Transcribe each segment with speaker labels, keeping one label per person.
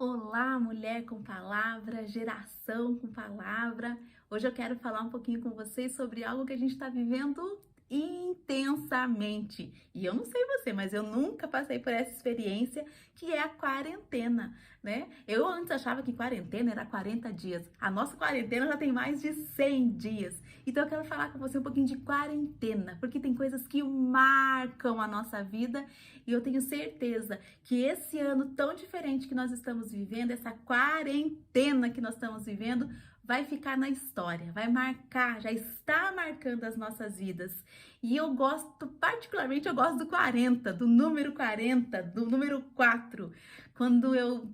Speaker 1: Olá, mulher com palavra, geração com palavra. Hoje eu quero falar um pouquinho com vocês sobre algo que a gente está vivendo intensamente. E eu não sei você, mas eu nunca passei por essa experiência que é a quarentena, né? Eu antes achava que quarentena era 40 dias. A nossa quarentena já tem mais de 100 dias. Então eu quero falar com você um pouquinho de quarentena, porque tem coisas que marcam a nossa vida e eu tenho certeza que esse ano tão diferente que nós estamos vivendo, essa quarentena que nós estamos vivendo, vai ficar na história, vai marcar, já está marcando as nossas vidas. E eu gosto, particularmente, eu gosto do 40, do número 40, do número 4. Quando eu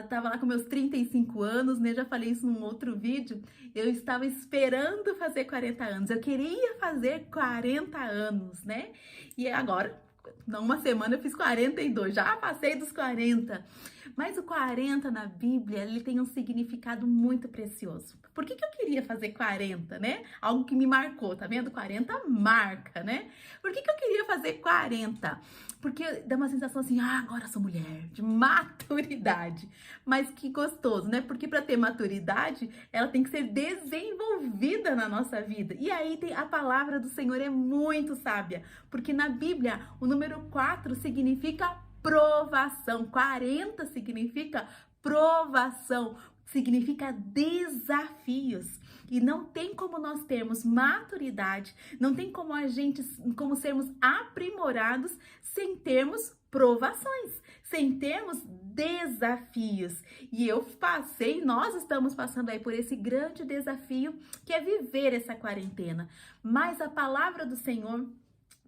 Speaker 1: estava lá com meus 35 anos, né, já falei isso num outro vídeo, eu estava esperando fazer 40 anos, eu queria fazer 40 anos, né? E agora, numa semana eu fiz 42, já passei dos 40. Mas o 40 na Bíblia, ele tem um significado muito precioso. Por que eu queria fazer 40, né? Algo que me marcou, tá vendo? 40 marca, né? Por que eu queria fazer 40? Porque dá uma sensação assim, agora sou mulher, de maturidade. Mas que gostoso, né? Porque para ter maturidade, ela tem que ser desenvolvida na nossa vida. E aí a palavra do Senhor é muito sábia, porque na Bíblia o número 4 significa provação. 40 significa provação, significa desafios. E não tem como nós termos maturidade, não tem como sermos aprimorados sem termos provações, sem termos desafios. E nós estamos passando aí por esse grande desafio que é viver essa quarentena. Mas a palavra do Senhor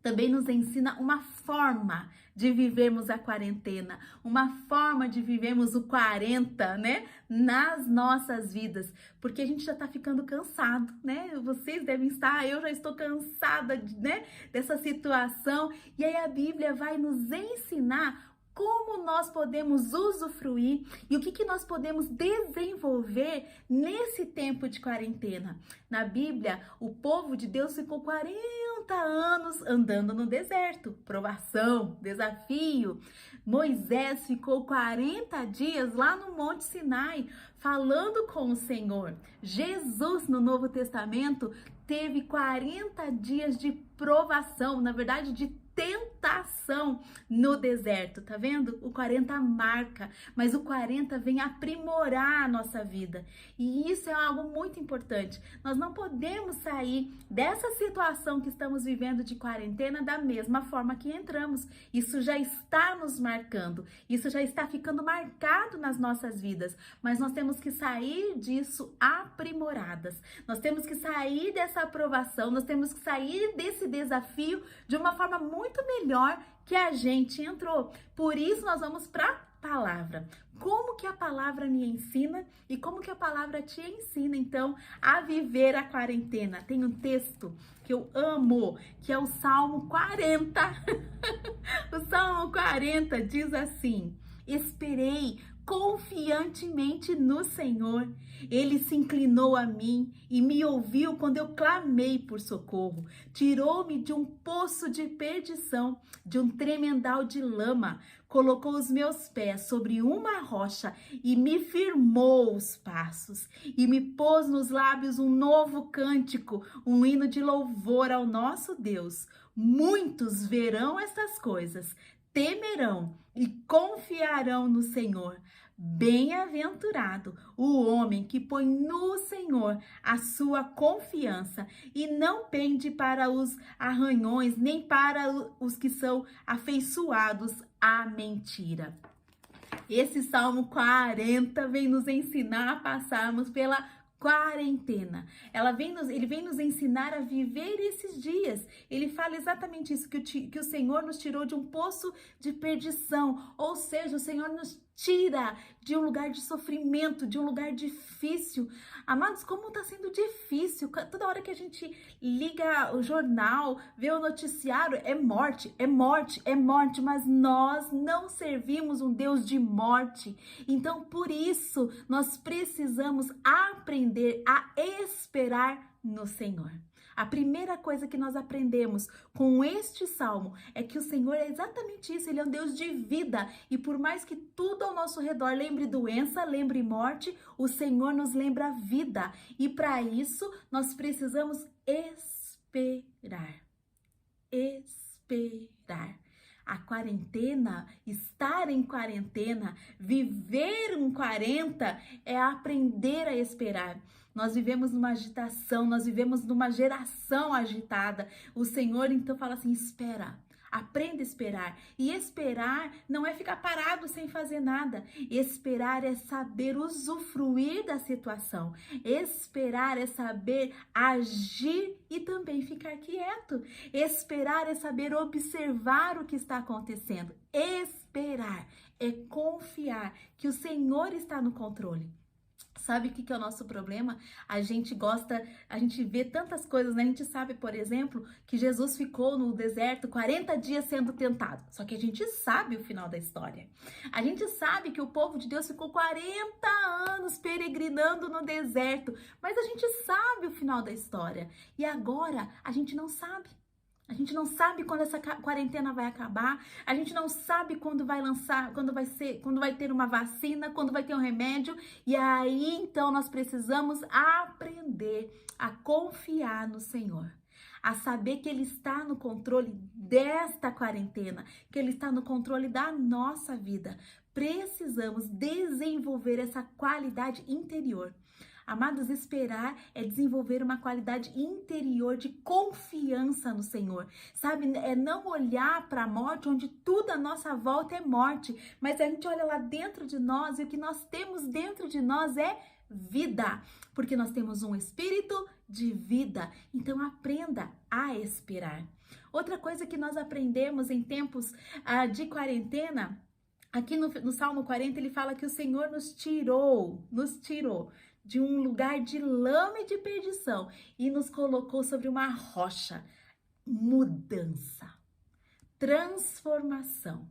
Speaker 1: também nos ensina uma forma de vivermos a quarentena, uma forma de vivermos o 40, né, nas nossas vidas, porque a gente já tá ficando cansado, né? Vocês devem estar, eu já estou cansada, né, dessa situação. E aí a Bíblia vai nos ensinar como nós podemos usufruir e o que nós podemos desenvolver nesse tempo de quarentena. Na Bíblia, o povo de Deus ficou 40 anos andando no deserto, provação, desafio. Moisés ficou 40 dias lá no Monte Sinai, falando com o Senhor. Jesus, no Novo Testamento, teve 40 dias de provação, na verdade, de tentação no deserto, tá vendo? O 40 marca, mas o 40 vem aprimorar a nossa vida. E isso é algo muito importante. Nós não podemos sair dessa situação que estamos vivendo de quarentena da mesma forma que entramos. Isso já está nos marcando, isso já está ficando marcado nas nossas vidas, mas nós temos que sair disso aprimoradas. Nós temos que sair dessa aprovação, nós temos que sair desse desafio de uma forma muito melhor que a gente entrou. Por isso nós vamos para a palavra. Como que a palavra me ensina e como que a palavra te ensina, então, a viver a quarentena? Tem um texto que eu amo, que é o Salmo 40. O Salmo 40 diz assim: esperei confiantemente no Senhor. Ele se inclinou a mim e me ouviu quando eu clamei por socorro. Tirou-me de um poço de perdição, de um tremendal de lama. Colocou os meus pés sobre uma rocha e me firmou os passos. E me pôs nos lábios um novo cântico, um hino de louvor ao nosso Deus. Muitos verão essas coisas, temerão e confiarão no Senhor. Bem-aventurado o homem que põe no Senhor a sua confiança e não pende para os arranhões, nem para os que são afeiçoados à mentira. Esse Salmo 40 vem nos ensinar a passarmos pela quarentena. Ele vem nos ensinar a viver esses dias. Ele fala exatamente isso, que o Senhor nos tirou de um poço de perdição, ou seja, o Senhor nos tira de um lugar de sofrimento, de um lugar difícil. Amados, como está sendo difícil. Toda hora que a gente liga o jornal, vê o noticiário, é morte, é morte, é morte, mas nós não servimos um Deus de morte. Então, por isso, nós precisamos aprender a esperar no Senhor. A primeira coisa que nós aprendemos com este salmo é que o Senhor é exatamente isso, Ele é um Deus de vida. E por mais que tudo ao nosso redor lembre doença, lembre morte, o Senhor nos lembra vida. E para isso, nós precisamos esperar. Esperar. A quarentena, estar em quarentena, viver um 40 é aprender a esperar. Nós vivemos numa agitação, nós vivemos numa geração agitada. O Senhor então fala assim: espera. Aprenda a esperar. E esperar não é ficar parado sem fazer nada. Esperar é saber usufruir da situação. Esperar é saber agir e também ficar quieto. Esperar é saber observar o que está acontecendo. Esperar é confiar que o Senhor está no controle. Sabe o que é o nosso problema? A gente vê tantas coisas, né? A gente sabe, por exemplo, que Jesus ficou no deserto 40 dias sendo tentado. Só que a gente sabe o final da história. A gente sabe que o povo de Deus ficou 40 anos peregrinando no deserto. Mas a gente sabe o final da história. E agora a gente não sabe. A gente não sabe quando essa quarentena vai acabar, a gente não sabe quando vai lançar, quando vai ter uma vacina, quando vai ter um remédio. E aí, então, nós precisamos aprender a confiar no Senhor, a saber que Ele está no controle desta quarentena, que Ele está no controle da nossa vida. Precisamos desenvolver essa qualidade interior. Amados, esperar é desenvolver uma qualidade interior de confiança no Senhor, sabe? É não olhar para a morte onde tudo à nossa volta é morte, mas a gente olha lá dentro de nós e o que nós temos dentro de nós é vida, porque nós temos um espírito de vida. Então aprenda a esperar. Outra coisa que nós aprendemos em tempos de quarentena, aqui no Salmo 40, ele fala que o Senhor nos tirou de um lugar de lama e de perdição e nos colocou sobre uma rocha. Mudança, transformação.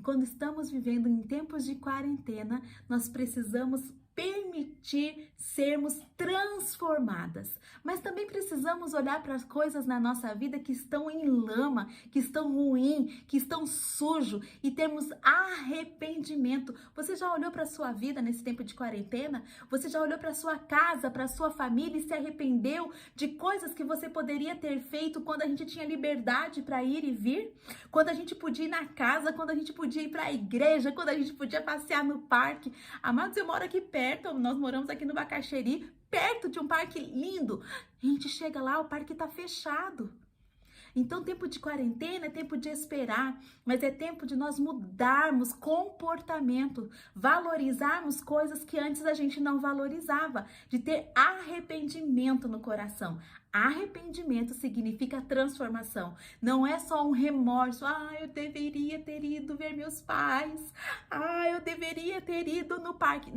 Speaker 1: Quando estamos vivendo em tempos de quarentena, nós precisamos permitir sermos transformadas, mas também precisamos olhar para as coisas na nossa vida que estão em lama, que estão ruins, que estão sujo e termos arrependimento. Você já olhou para a sua vida nesse tempo de quarentena? Você já olhou para a sua casa, para a sua família e se arrependeu de coisas que você poderia ter feito quando a gente tinha liberdade para ir e vir? Quando a gente podia ir na casa, quando a gente podia ir para a igreja, quando a gente podia passear no parque? Amados, eu moro aqui perto, nós moramos aqui no Bacaxeri, perto de um parque lindo. A gente chega lá, o parque tá fechado. Então, tempo de quarentena é tempo de esperar, mas é tempo de nós mudarmos comportamento, valorizarmos coisas que antes a gente não valorizava, de ter arrependimento no coração. Arrependimento significa transformação. Não é só um remorso. Eu deveria ter ido ver meus pais. Eu deveria ter ido no parque.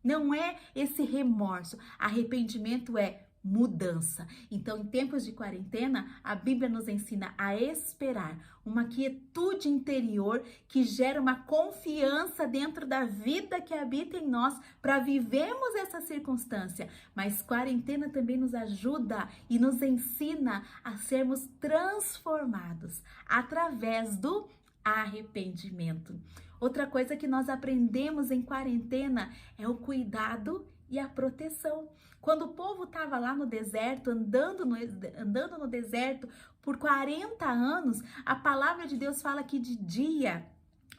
Speaker 1: Não é esse remorso. Arrependimento é mudança. Então, em tempos de quarentena, a Bíblia nos ensina a esperar, uma quietude interior que gera uma confiança dentro da vida que habita em nós para vivermos essa circunstância. Mas quarentena também nos ajuda e nos ensina a sermos transformados através do arrependimento. Outra coisa que nós aprendemos em quarentena é o cuidado e a proteção. Quando o povo estava lá no deserto, andando no deserto por 40 anos, a palavra de Deus fala que de dia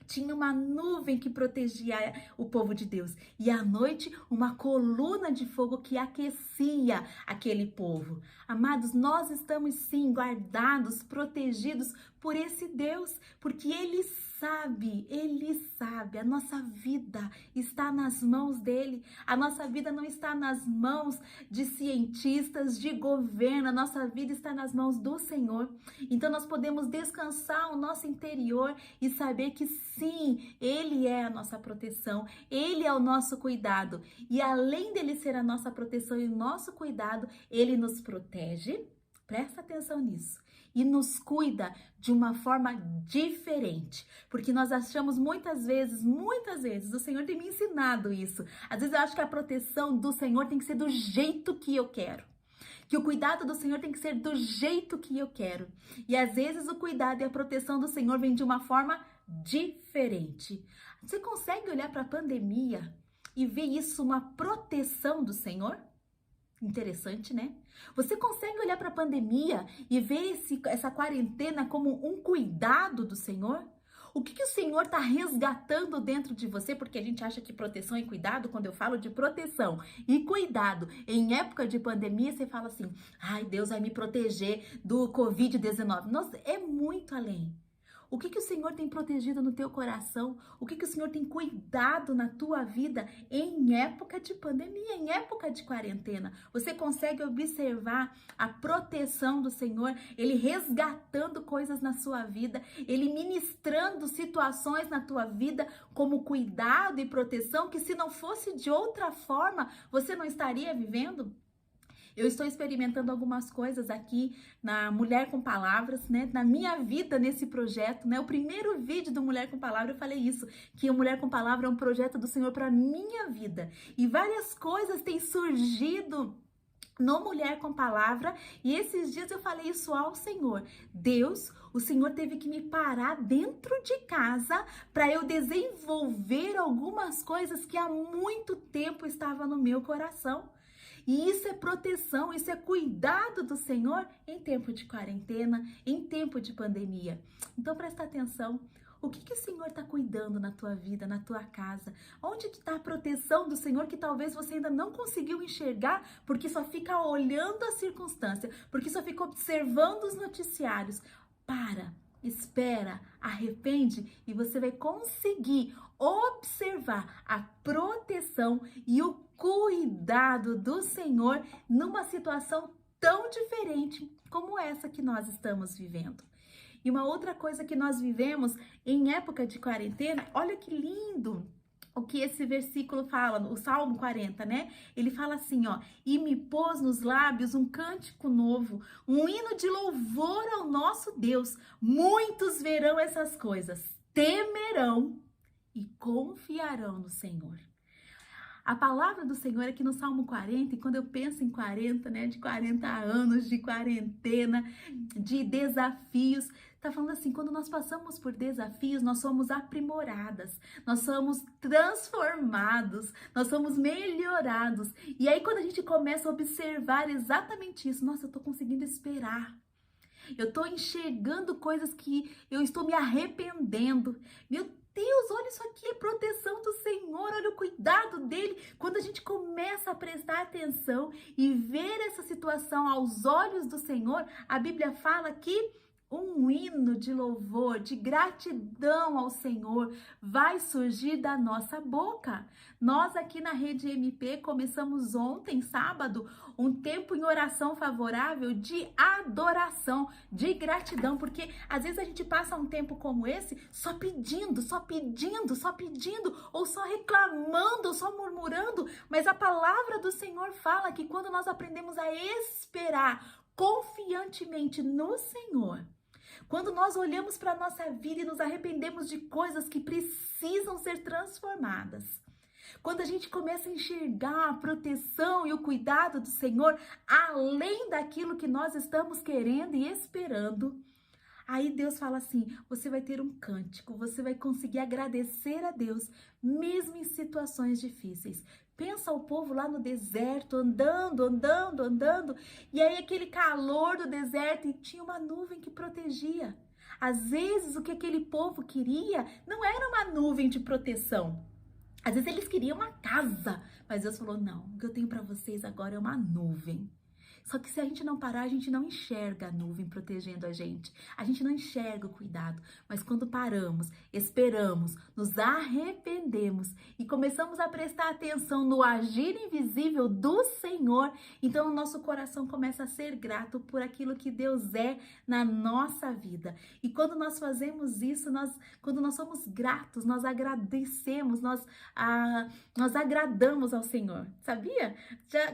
Speaker 1: tinha uma nuvem que protegia o povo de Deus e à noite uma coluna de fogo que aquecia aquele povo. Amados, nós estamos sim guardados, protegidos por esse Deus, porque Ele sabe, a nossa vida está nas mãos dele, a nossa vida não está nas mãos de cientistas, de governo, a nossa vida está nas mãos do Senhor. Então nós podemos descansar o nosso interior e saber que sim, Ele é a nossa proteção, Ele é o nosso cuidado. E além dele ser a nossa proteção e o nosso cuidado, Ele nos protege, presta atenção nisso, e nos cuida de uma forma diferente, porque nós achamos muitas vezes, o Senhor tem me ensinado isso, às vezes eu acho que a proteção do Senhor tem que ser do jeito que eu quero, que o cuidado do Senhor tem que ser do jeito que eu quero. E às vezes o cuidado e a proteção do Senhor vem de uma forma diferente. Você consegue olhar para a pandemia e ver isso uma proteção do Senhor? Interessante, né? Você consegue olhar para a pandemia e ver essa quarentena como um cuidado do Senhor? O que o Senhor está resgatando dentro de você? Porque a gente acha que proteção e cuidado, quando eu falo de proteção e cuidado em época de pandemia, você fala assim, ai, Deus vai me proteger do Covid-19. Nossa, é muito além. O que o Senhor tem protegido no teu coração? O que o Senhor tem cuidado na tua vida em época de pandemia, em época de quarentena? Você consegue observar a proteção do Senhor, Ele resgatando coisas na sua vida, Ele ministrando situações na tua vida como cuidado e proteção que, se não fosse de outra forma, você não estaria vivendo? Eu estou experimentando algumas coisas aqui na Mulher com Palavras, né? Na minha vida nesse projeto, né? O primeiro vídeo do Mulher com Palavra eu falei isso, que o Mulher com Palavra é um projeto do Senhor para minha vida. E várias coisas têm surgido no Mulher com Palavra, e esses dias eu falei isso ao Senhor. Deus, o Senhor teve que me parar dentro de casa para eu desenvolver algumas coisas que há muito tempo estavam no meu coração. E isso é proteção, isso é cuidado do Senhor em tempo de quarentena, em tempo de pandemia. Então presta atenção. O que o Senhor está cuidando na tua vida, na tua casa? Onde está a proteção do Senhor que talvez você ainda não conseguiu enxergar porque só fica olhando a circunstância, porque só fica observando os noticiários? Para, espera, arrepende e você vai conseguir observar a proteção e o cuidado do Senhor numa situação tão diferente como essa que nós estamos vivendo. E uma outra coisa que nós vivemos em época de quarentena, olha que lindo o que esse versículo fala, o Salmo 40, né? Ele fala assim, ó, e me pôs nos lábios um cântico novo, um hino de louvor ao nosso Deus. Muitos verão essas coisas, temerão e confiarão no Senhor. A palavra do Senhor aqui no Salmo 40, e quando eu penso em 40, né, de 40 anos de quarentena, de desafios, tá falando assim, quando nós passamos por desafios, nós somos aprimoradas, nós somos transformados, nós somos melhorados. E aí quando a gente começa a observar exatamente isso, nossa, eu tô conseguindo esperar. Eu tô enxergando coisas que eu estou me arrependendo. Meu Deus, olha isso aqui, é proteção do Senhor, olha o cuidado dele. Quando a gente começa a prestar atenção e ver essa situação aos olhos do Senhor, a Bíblia fala que um hino de louvor, de gratidão ao Senhor vai surgir da nossa boca. Nós aqui na Rede MP começamos ontem, sábado, um tempo em oração favorável de adoração, de gratidão, porque às vezes a gente passa um tempo como esse só pedindo, só pedindo, só pedindo, ou só reclamando, ou só murmurando, mas a palavra do Senhor fala que quando nós aprendemos a esperar confiantemente no Senhor, quando nós olhamos para a nossa vida e nos arrependemos de coisas que precisam ser transformadas, quando a gente começa a enxergar a proteção e o cuidado do Senhor além daquilo que nós estamos querendo e esperando, aí Deus fala assim, você vai ter um cântico, você vai conseguir agradecer a Deus, mesmo em situações difíceis. Pensa o povo lá no deserto, andando, e aí aquele calor do deserto e tinha uma nuvem que protegia. Às vezes o que aquele povo queria não era uma nuvem de proteção. Às vezes eles queriam uma casa, mas Deus falou, não, o que eu tenho para vocês agora é uma nuvem. Só que se a gente não parar, a gente não enxerga a nuvem protegendo a gente não enxerga o cuidado. Mas quando paramos, esperamos, nos arrependemos e começamos a prestar atenção no agir invisível do Senhor, então o nosso coração começa a ser grato por aquilo que Deus é na nossa vida. E quando nós fazemos isso, quando nós somos gratos, nós agradecemos, nós agradamos ao Senhor. Sabia?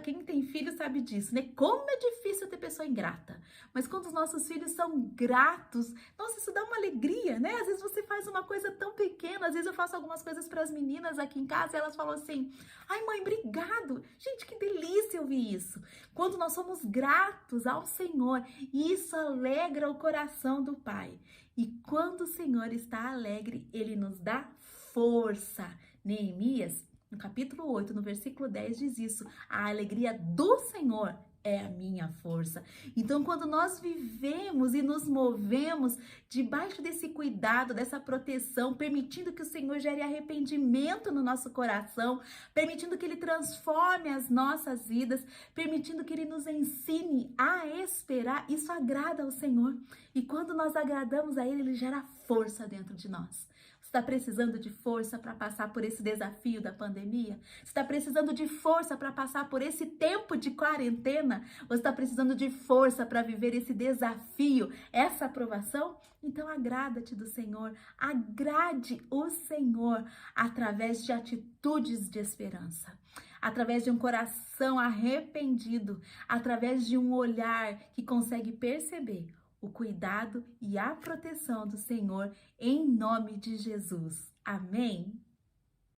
Speaker 1: Quem tem filho sabe disso, né? Como como é difícil ter pessoa ingrata. Mas quando os nossos filhos são gratos, nossa, isso dá uma alegria, né? Às vezes você faz uma coisa tão pequena, às vezes eu faço algumas coisas para as meninas aqui em casa e elas falam assim: ai, mãe, obrigado. Gente, que delícia ouvir isso. Quando nós somos gratos ao Senhor, isso alegra o coração do Pai. E quando o Senhor está alegre, Ele nos dá força. Neemias, no capítulo 8, no versículo 10, diz isso: a alegria do Senhor é a minha força. Então, quando nós vivemos e nos movemos debaixo desse cuidado, dessa proteção, permitindo que o Senhor gere arrependimento no nosso coração, permitindo que Ele transforme as nossas vidas, permitindo que Ele nos ensine a esperar, isso agrada ao Senhor. E quando nós agradamos a Ele, Ele gera força dentro de nós. Você está precisando de força para passar por esse desafio da pandemia? Você está precisando de força para passar por esse tempo de quarentena? Você está precisando de força para viver esse desafio, essa aprovação? Então agrada-te do Senhor, agrade o Senhor através de atitudes de esperança, através de um coração arrependido, através de um olhar que consegue perceber o cuidado e a proteção do Senhor, em nome de Jesus. Amém?